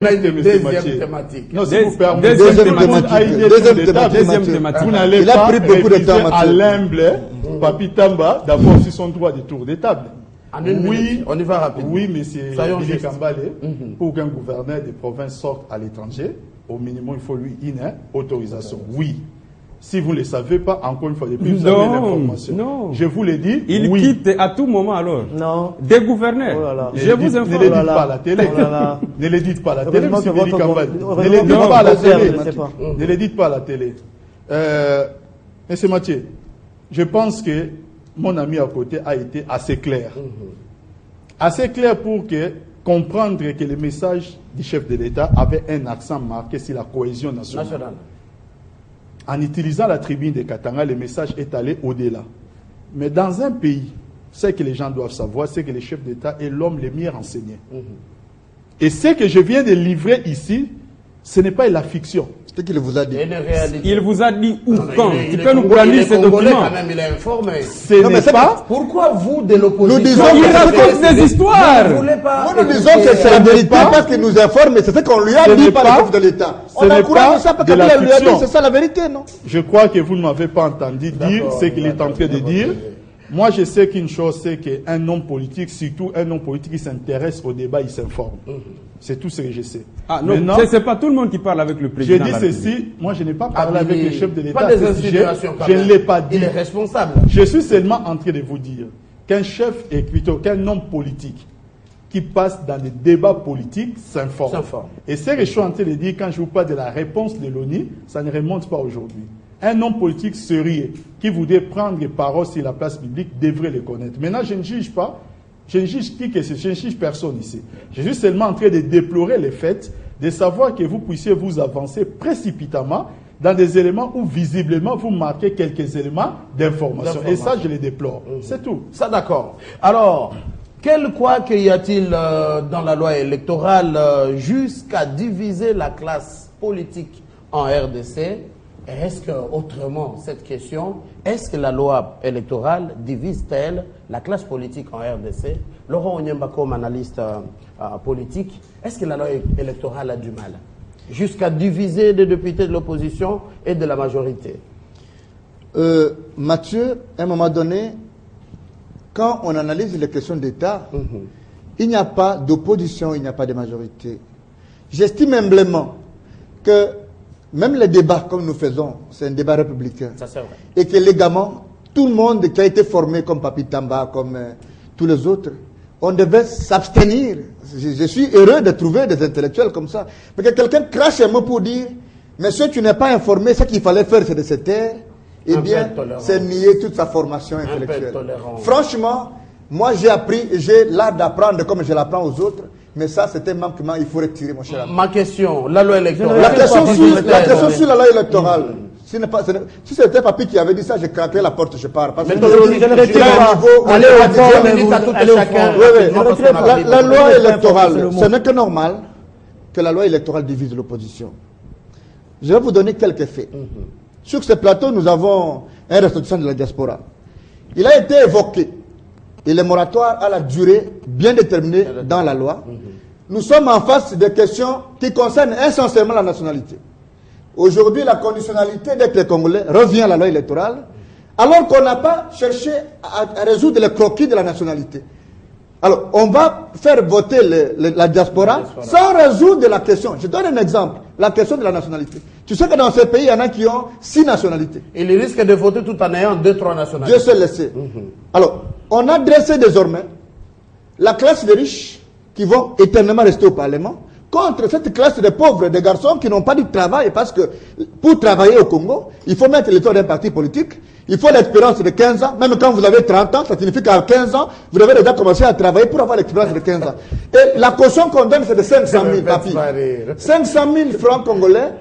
Deuxième thématique. Non, si vous permettez, deuxième thématique. Vous n'allez pas réfuser à l'humble Papi Tamba d'avoir aussi son droit de tour de table. Oui, on y va rapidement. Oui, monsieur Billy Kambale, pour qu'un gouverneur de province sorte à l'étranger, au minimum, il faut lui une autorisation. Oui. Si vous ne le savez pas, encore une fois, depuis vous avez l'information. Non. Je vous l'ai dit. Il quitte à tout moment alors. Non. Des gouverneurs. Oh là là. Je vous informe. Ne le dites pas à la télé. Oh là là. Ne le dites pas à la télé, Heureusement monsieur que Billy votre Kambale. bon- Ne le dites pas à la votre télé. je sais pas. Ne le dites pas à la télé. Monsieur Mathieu, je pense que mon ami à côté a été assez clair. Assez clair pour comprendre que le message du chef de l'État avait un accent marqué sur la cohésion nationale. En utilisant la tribune de Katanga, le message est allé au-delà. Mais dans un pays, ce que les gens doivent savoir, c'est que le chef d'État est l'homme le mieux renseigné. Et ce que je viens de livrer ici, ce n'est pas la fiction. C'est qu'il vous a dit. Il vous a dit où, quand? Tu peux nous brandir ces documents. Quand même, il est informé. Ce n'est pas... Pourquoi vous, de l'opposition, Nous disons qu'il raconte des histoires. Vous voulez pas... Nous disons que c'est la vérité parce qu'il nous informe, mais c'est ce qu'on lui a dit par le chef de l'État. Ce n'est pas de la fiction. C'est ça la vérité, non? Je crois que vous ne m'avez pas entendu dire ce qu'il est en train de dire. Moi, je sais qu'une chose, c'est qu'un homme politique, surtout un homme politique qui s'intéresse au débat, il s'informe. C'est tout ce que je sais. Ah non, c'est pas tout le monde qui parle avec le président. J'ai dit ceci, moi je n'ai pas parlé avec le chef de l'État. Pas des insinuations quand je même. ne l'ai pas dit. Il est responsable. Je suis seulement en train de vous dire qu'un chef, et plutôt qu'un homme politique qui passe dans des débats politiques s'informe. Et ce que je suis en train de dire quand je vous parle de la réponse de l'ONU, ça ne remonte pas aujourd'hui. Un homme politique sérieux qui voudrait prendre parole sur la place publique devrait le connaître. Maintenant, je ne juge pas. Je ne juge qui que c'est. Je ne juge personne ici. Je suis seulement en train de déplorer le fait de savoir que vous puissiez vous avancer précipitamment dans des éléments où visiblement vous marquez quelques éléments d'information. Et ça, je les déplore. C'est tout. Ça, d'accord. Alors, qu'il y a-t-il dans la loi électorale jusqu'à diviser la classe politique en RDC? Est-ce que, autrement, cette question, est-ce que la loi électorale divise-t-elle la classe politique en RDC? Laurent Onyemba, comme analyste politique, est-ce que la loi électorale a du mal jusqu'à diviser des députés de l'opposition et de la majorité? Mathieu, à un moment donné, quand on analyse les questions d'État, il n'y a pas d'opposition, il n'y a pas de majorité. J'estime humblement que même les débats comme nous faisons, c'est un débat républicain. Ça, c'est vrai. Et que légalement, tout le monde qui a été formé comme Papi Tamba, comme tous les autres, on devait s'abstenir. Je suis heureux de trouver des intellectuels comme ça. Parce que quelqu'un crache un mot pour dire, monsieur, tu n'es pas informé, ce qu'il fallait faire, c'est de se taire. Eh bien, c'est nier toute sa formation intellectuelle. Franchement, moi j'ai appris, j'ai l'art d'apprendre comme je l'apprends aux autres. Mais ça, c'est un manquement, il faut retirer, mon cher ami. Ma question, la loi électorale. La question sur la loi électorale. Si c'était Papi qui avait dit ça, j'ai craqué la porte, je pars. Parce que je ne retire pas. Allez au fond, la loi électorale, ce n'est que normal que la loi électorale divise l'opposition. Je vais vous donner quelques faits. Sur ce plateau, nous avons un ressortissant de la diaspora. Il a été évoqué. Et le moratoire a la durée bien déterminée dans la loi. Nous sommes en face de questions qui concernent essentiellement la nationalité. Aujourd'hui, la conditionnalité d'être Congolais revient à la loi électorale, alors qu'on n'a pas cherché à résoudre les croquis de la nationalité. Alors, on va faire voter la diaspora sans résoudre la question. Je donne un exemple, la question de la nationalité. Tu sais que dans ces pays, il y en a qui ont 6 nationalités. Il risque de voter tout en ayant 2-3 nationalités. Dieu se le sait. Alors, on a dressé désormais la classe des riches qui vont éternellement rester au Parlement contre cette classe de pauvres, de garçons qui n'ont pas du travail parce que pour travailler au Congo, il faut mettre l'état d'un parti politique, il faut l'expérience de 15 ans, même quand vous avez 30 ans, ça signifie qu'à 15 ans, vous devez déjà commencer à travailler pour avoir l'expérience de 15 ans. Et la caution qu'on donne, c'est de 500 000 papiers. 500 000 francs congolais.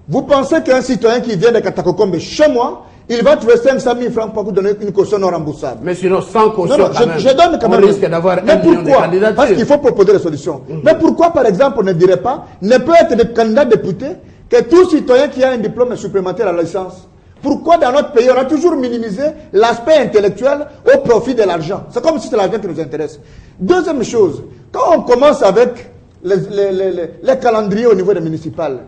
Vous pensez qu'un citoyen qui vient de Katakokombe chez moi, il va trouver 500 000 francs pour vous donner une caution non remboursable. Mais sinon, sans caution, non, je donne quand même. On risque d'avoir un million de candidatures. Parce qu'il faut proposer des solutions. Mais pourquoi, par exemple, on ne dirait pas, ne peut être des candidats députés que tout citoyen qui a un diplôme supplémentaire à la licence? Pourquoi dans notre pays, on a toujours minimisé l'aspect intellectuel au profit de l'argent? C'est comme si c'est l'argent qui nous intéresse. Deuxième chose, quand on commence avec les calendriers au niveau des municipales.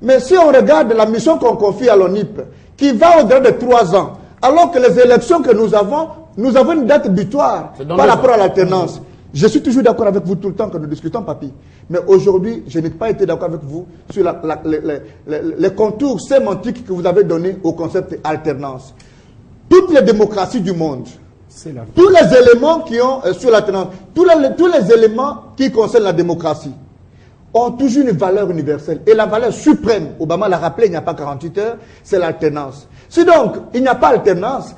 Mais si on regarde la mission qu'on confie à l'ONIP, qui va au-delà de 3 ans, alors que les élections que nous avons une date butoir par rapport à l'alternance. Je suis toujours d'accord avec vous tout le temps que nous discutons, Papi. Mais aujourd'hui, je n'ai pas été d'accord avec vous sur les contours sémantiques que vous avez donnés au concept alternance. Toutes les démocraties du monde, tous les éléments qui ont sur l'alternance, tous les éléments qui concernent la démocratie, ont toujours une valeur universelle. Et la valeur suprême, Obama l'a rappelé il n'y a pas 48 heures, c'est l'alternance. Si donc il n'y a pas alternance,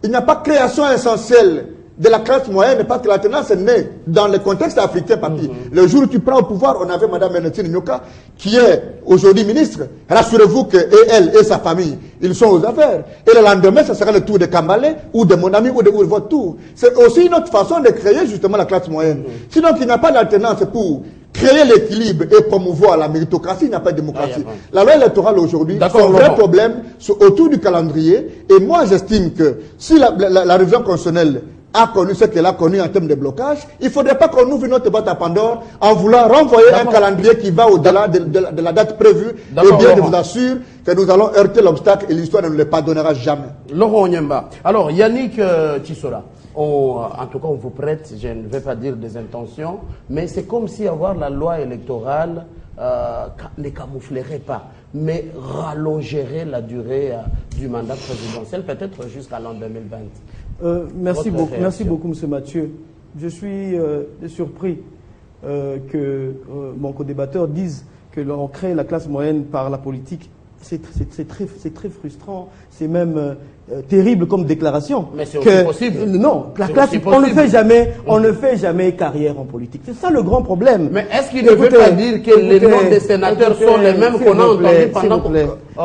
il n'y a pas création essentielle de la classe moyenne, parce que l'alternance est née dans le contexte africain, Papi. Le jour où tu prends au pouvoir, on avait Mme Ernestine Nyoka, qui est aujourd'hui ministre. Rassurez-vous que elle et sa famille, ils sont aux affaires. Et le lendemain, ce sera le tour de Kambalé, ou de mon ami, ou de votre tour. C'est aussi une autre façon de créer justement la classe moyenne. Sinon, il n'y a pas d'alternance pour créer l'équilibre et promouvoir la méritocratie, il n'y a pas de démocratie. La loi électorale aujourd'hui, son vrai problème, c'est autour du calendrier. Et moi, j'estime que si la révision constitutionnelle a connu ce qu'elle a connu en termes de blocage, il ne faudrait pas qu'on ouvre notre boîte à Pandore en voulant renvoyer un calendrier qui va au-delà de la date prévue. Et bien, je vous assure que nous allons heurter l'obstacle et l'histoire ne nous le pardonnera jamais. Laurent Onyemba. Alors, Yannick Tissola, en tout cas, on vous prête, je ne vais pas dire des intentions, mais c'est comme si avoir la loi électorale ne camouflerait pas, mais rallongerait la durée du mandat présidentiel, peut-être jusqu'à l'an 2020. Merci beaucoup, M. Mathieu. Je suis surpris que mon co-débatteur dise que l'on crée la classe moyenne par la politique. C'est très frustrant, c'est même terrible comme déclaration. Mais c'est aussi possible. Non, la classe, on ne fait jamais carrière en politique. C'est ça le grand problème. Mais est-ce qu'il ne veut pas dire que les noms des sénateurs sont les mêmes qu'on a entendus pendant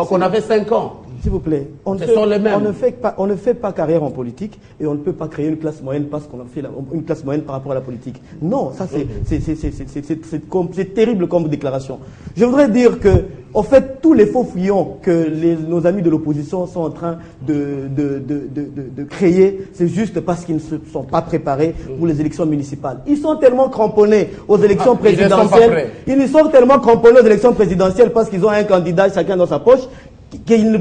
qu'on avait 5 ans? S'il vous plaît, on ne fait pas carrière en politique et on ne peut pas créer une classe moyenne parce qu'on a fait une classe moyenne par rapport à la politique. Non, ça c'est terrible comme déclaration. Je voudrais dire que, en fait, tous les faux fuyants que nos amis de l'opposition sont en train de créer, c'est juste parce qu'ils ne se sont pas préparés pour les élections municipales. Ils sont tellement cramponnés aux élections présidentielles. Ils sont tellement cramponnés aux élections présidentielles parce qu'ils ont un candidat chacun dans sa poche, qu'ils ne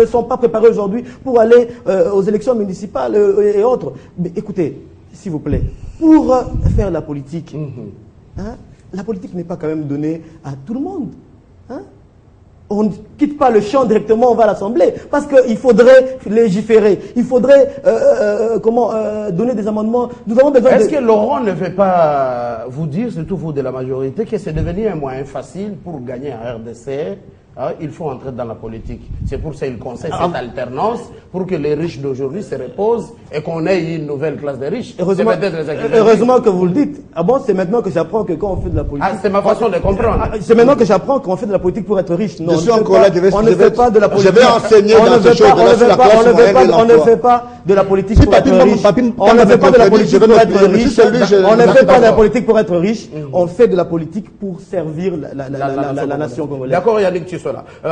sont pas préparés aujourd'hui pour aller aux élections municipales et autres. Mais écoutez, s'il vous plaît, pour faire la politique, la politique n'est pas quand même donnée à tout le monde. On ne quitte pas le champ directement, on va à l'Assemblée. Parce qu'il faudrait légiférer. Il faudrait donner des amendements. Nous avons besoin Est-ce que Laurent ne veut pas vous dire, surtout vous de la majorité, que c'est devenu un moyen facile pour gagner en RDC? Il faut entrer dans la politique. C'est pour ça qu'il conseille cette alternance, pour que les riches d'aujourd'hui se reposent et qu'on ait une nouvelle classe de riches. Heureusement que vous le dites. Ah bon, c'est maintenant que j'apprends que quand on fait de la politique... c'est ma façon de comprendre. C'est maintenant que j'apprends qu'on fait de la politique pour être riche. Non, je suis encore là, on ne fait pas de la politique. Je vais enseigner dans ce show on ne fait pas de la politique pour être riche. On ne fait pas de la politique pour être riche. On ne fait pas de la politique pour être riche. On fait de la politique pour servir la nation congolaise. D'accord, Yannick Tissola.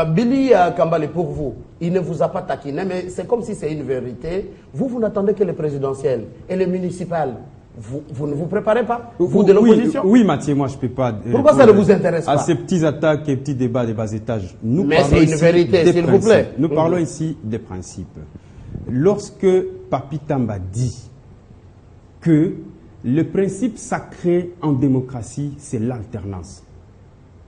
Billy Kambalé, pour vous, il ne vous a pas taquiné, mais c'est comme si c'est une vérité. Vous n'attendez que les présidentielles et les municipales. Vous ne vous préparez pas, vous de l'opposition? Oui, Mathieu, moi je ne peux pas. Pourquoi ça ne vous intéresse pas? À ces petits attaques et petits débats de bas étage. Mais c'est une vérité, s'il vous plaît. Nous parlons ici des principes. Lorsque Papi Tamba dit que le principe sacré en démocratie, c'est l'alternance,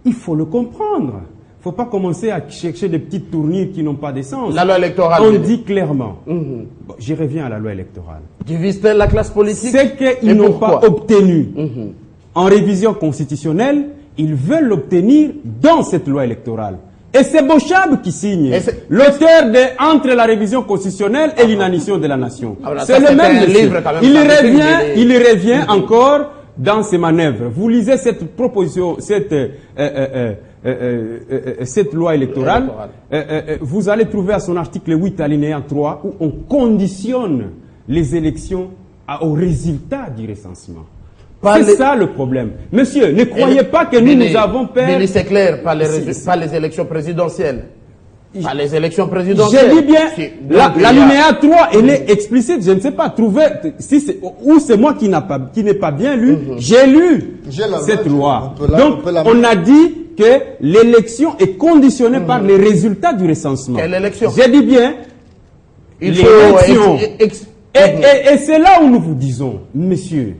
il faut le comprendre. Il ne faut pas commencer à chercher des petites tournures qui n'ont pas de sens. La loi électorale. On dit clairement. Bon, j'y reviens à la loi électorale. Divise-t-elle la classe politique? C'est qu'ils n'ont pas obtenu en révision constitutionnelle, ils veulent l'obtenir dans cette loi électorale. Et c'est Bochab qui signe, l'auteur entre la révision constitutionnelle et l'inanition de la nation. C'est le même livre. Il revient encore dans ses manœuvres. Vous lisez cette proposition, cette loi électorale, vous allez trouver à son article 8 alinéa 3 où on conditionne les élections au résultat du recensement. C'est ça le problème. Monsieur, ne croyez pas que nous avons peur... Mais c'est clair, pas les élections présidentielles. À les élections présidentielles. J'ai dit bien, l'alinéa 3, elle est explicite, je ne sais pas, si ou c'est moi qui n'ai pas bien lu, j'ai lu cette loi. Donc, on a dit que l'élection est conditionnée par les résultats du recensement. Quelle élection? J'ai dit bien, l'élection. Et c'est là où nous vous disons, messieurs,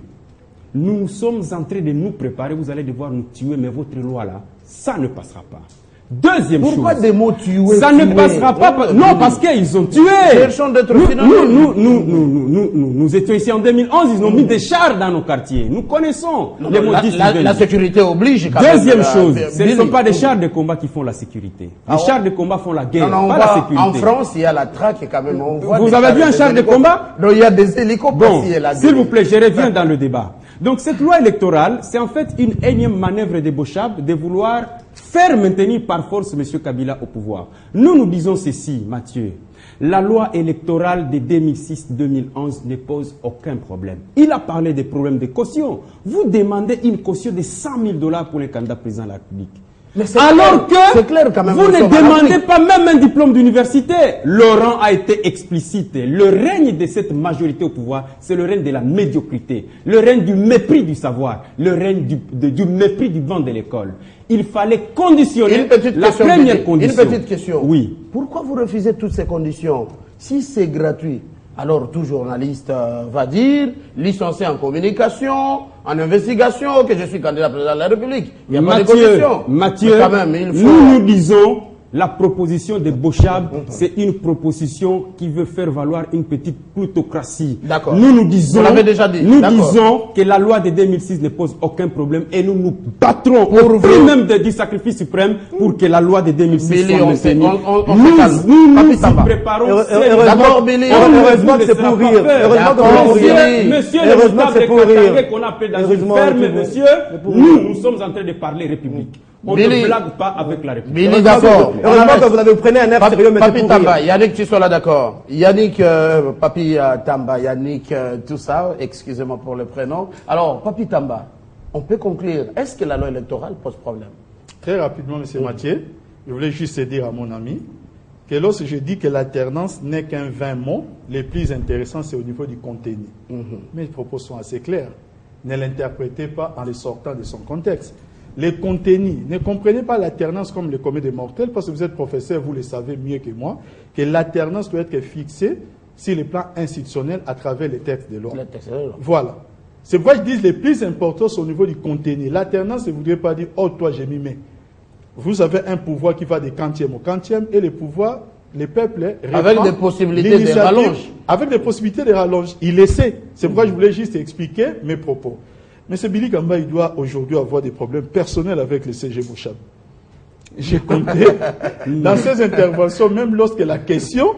nous sommes en train de nous préparer, vous allez devoir nous tuer, mais votre loi là, ça ne passera pas. Deuxième chose. Pourquoi des mots tués? Ça ne passera pas. Non, parce qu'ils ont tué. Nous étions ici en 2011, ils ont mis des chars dans nos quartiers. Nous connaissons les modistes. La sécurité oblige quand Deuxième chose, ce ne sont pas des chars de combat qui font la sécurité. Les chars de combat font la guerre, pas la sécurité. En France, il y a la traque et quand même on voit. Vous avez vu un char de combat? Non, il y a des hélicoptères. Bon, s'il vous plaît, je reviens dans le débat. Donc cette loi électorale, c'est en fait une énième manœuvre de Bochab de vouloir faire maintenir par force M. Kabila au pouvoir. Nous disons ceci, Mathieu. La loi électorale de 2006-2011 ne pose aucun problème. Il a parlé des problèmes de caution. Vous demandez une caution de 100 000 $ pour les candidats présidents de la République. Alors que clair quand même, vous ne demandez pas même un diplôme d'université. Laurent a été explicite. Le règne de cette majorité au pouvoir, c'est le règne de la médiocrité, le règne du mépris du savoir, le règne du mépris du banc de l'école. Il fallait conditionner la première condition. Une petite question. Oui. Pourquoi vous refusez toutes ces conditions? Si c'est gratuit, alors tout journaliste va dire, licencié en communication, en investigation, que je suis candidat président de la République. Il n'y a pas de conditions. Mathieu, quand même, il faut... nous disons, la proposition de Bochab, c'est une proposition qui veut faire valoir une petite plutocratie. D'accord. Nous disons, vous l'avez déjà dit. Nous disons que la loi de 2006 ne pose aucun problème et nous nous battrons au prix même du sacrifice suprême pour que la loi de 2006 soit maintenue. Nous nous préparons. Heureusement que c'est pour rire. Monsieur le responsable de Katangé qu'on appelle dans une ferme, monsieur, nous sommes en train de parler République. On ne blague pas avec la République. Billy, d'accord. Heureusement que vous avez pris un air sérieux, mais Papi Tamba, Yannick, tu sois là, d'accord. Yannick, Papi Tamba, Yannick, tout ça, excusez-moi pour le prénom. Alors, Papi Tamba, on peut conclure, est-ce que la loi électorale pose problème? Très rapidement, M. Mathieu, je voulais juste dire à mon ami que lorsque je dis que l'alternance n'est qu'un 20 mots, les plus intéressants, c'est au niveau du contenu. Mes propos sont assez clairs. Ne l'interprétez pas en les sortant de son contexte. Les contenus, ne comprenez pas l'alternance comme le commun des mortels, parce que vous êtes professeur, vous le savez mieux que moi, que l'alternance doit être fixée sur le plan institutionnel à travers les textes de loi. Voilà. C'est pourquoi je dis les plus importants sont au niveau du contenu. L'alternance ne voudrait pas dire « Oh, toi, j'ai mis mais ». Vous avez un pouvoir qui va de quantième au quantième et le pouvoir, les peuples... Avec des possibilités de rallonge. Avec des possibilités de rallonge. Il essaie. C'est pourquoi je voulais juste expliquer mes propos. Mais ce Billy Kamba, il doit aujourd'hui avoir des problèmes personnels avec le CG Bochab. J'ai compté dans ses interventions, même lorsque la question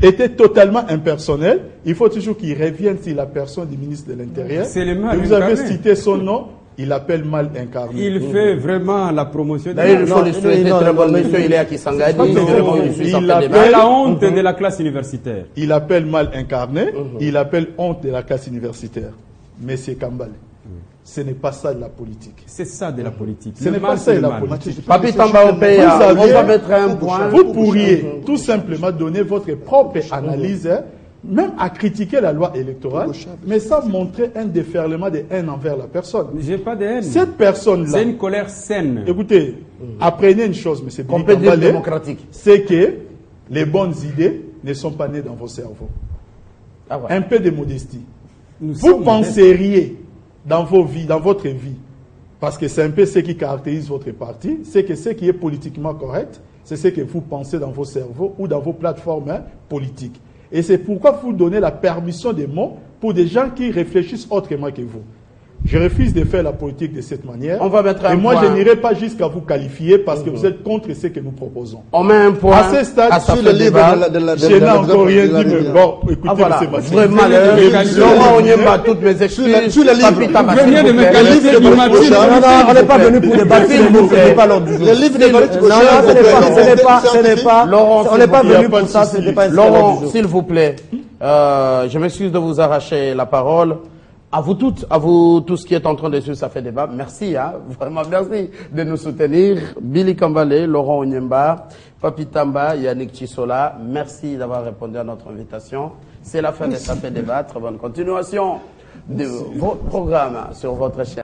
était totalement impersonnelle, il faut toujours qu'il revienne sur la personne du ministre de l'Intérieur. C'est le mal. Vous avez cité son nom, il appelle mal incarné. Il fait vraiment la promotion. D'ailleurs, il faut lui souhaiter très bonne mission. Il est à Kisangani. Il appelle la honte de la classe universitaire. Il appelle mal incarné, il appelle honte de la classe universitaire. Monsieur Kambale. Ce n'est pas ça de la politique. C'est ça de la politique. Ce n'est pas ça de la politique. Papi Tamba, on va mettre un point. Vous pourriez tout simplement donner votre propre analyse, même à critiquer la loi électorale, mais sans montrer un déferlement de haine envers la personne. J'ai pas de haine. Cette personne-là. C'est une colère saine. Écoutez, apprenez une chose, M. On peut dire démocratique. C'est que les bonnes idées ne sont pas nées dans vos cerveaux. Ah ouais. Un peu de modestie. Vous penseriez dans vos vies, dans votre vie, parce que c'est un peu ce qui caractérise votre parti, c'est que ce qui est politiquement correct, c'est ce que vous pensez dans vos cerveaux ou dans vos plateformes politiques. Et c'est pourquoi vous donnez la permission des mots pour des gens qui réfléchissent autrement que vous. Je refuse de faire la politique de cette manière. On va mettre un et moi, point. Je n'irai pas jusqu'à vous qualifier parce que vous êtes contre ce que nous proposons. On met un point. À ce stade, sur le livre je n'ai encore rien dit, mais bon, écoutez, voilà. c'est Mathieu. Vraiment, Laurent Onyemba, toutes mes excuses. Sur le livre, on n'est pas venu pour débattre. Ce n'est pas l'ordre du jour. Le livre de ce n'est pas. Laurent, on n'est pas venu pour ça. Ce n'est pas. Laurent, s'il vous plaît, je m'excuse de vous arracher la parole. À vous toutes, à vous tous qui êtes en train de suivre, ça fait débat. Merci, hein, vraiment merci de nous soutenir. Billy Kambale, Laurent Onyemba, Papi Tamba, Yannick Chisola, merci d'avoir répondu à notre invitation. C'est la fin de Ça fait débat. Très bonne continuation de vos programmes sur votre chaîne.